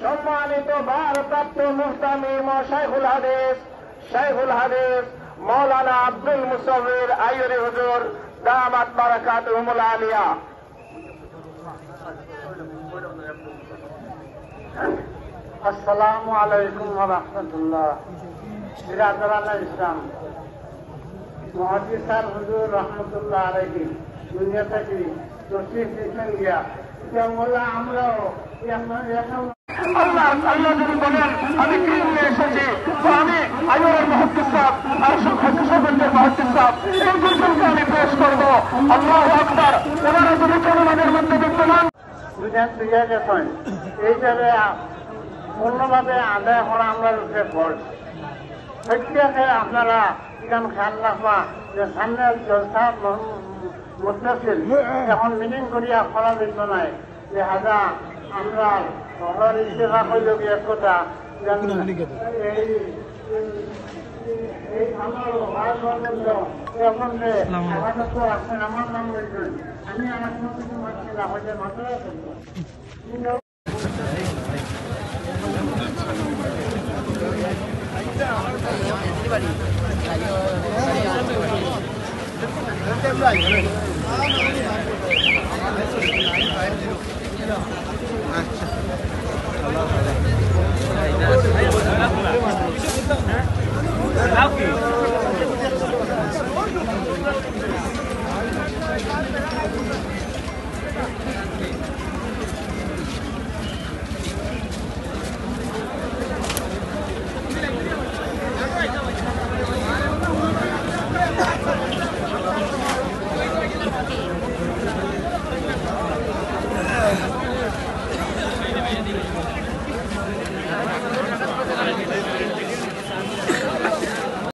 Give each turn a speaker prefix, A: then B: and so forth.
A: সম্মানিত ভারপ্রাপ্ত মুফতি শাইখুল হাদিস মৌলানা আব্দুল মুসাউবির আইয়ুরি হুজুর দামাত বারাকাতুহুমুল আলিয়া। আসসালামু আলাইকুম ওয়া রাহমাতুল্লাহ। বিরাদরান ইসলাম মুহাদ্দিস সাহেব হুজুর রহমাতুল্লাহ আলাইহি দুনিয়া থেকে তশরিফ দিয়েছেন গিয়া আমরাও আল্লাহ যদি বলেন আমি কি নিয়ে এসেছি, তো আমি আইয়ুরের মুহাদ্দিস সাহেব আর সকলের মুহাদ্দিস সাহেব এই দুজনকে আমি পেশ করবো। আল্লাহু আকবার। ওনারা যদি কোরআনের মধ্যে বিদ্যমান দুইয়া গেছেন এই জায়গায় পূর্ণভাবে আদায় করা আমরা উঠে পড় সত্যি আপনারা এখান খেয়াল রাখবা যে সামনে জলসা মুস্তাসিল এখন মিটিং করিয়া করা যেত নাই যে হাজা আমরা শহর ইস্তেফা করল এক কথা আমার নাম বলছেন আমি আমার কিছু মারছি না হয়তো মাত্রা
B: Gracias.